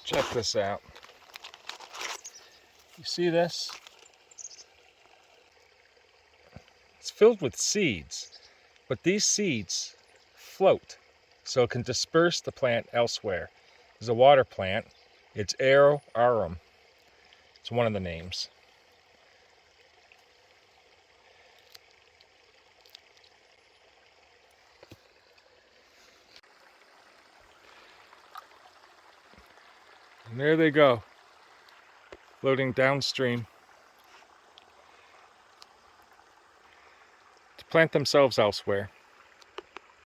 Check this out. You see this? It's filled with seeds, but these seeds float, so it can disperse the plant elsewhere. It's a water plant. It's Arrow-arum. It's one of the names. And there they go, floating downstream to plant themselves elsewhere.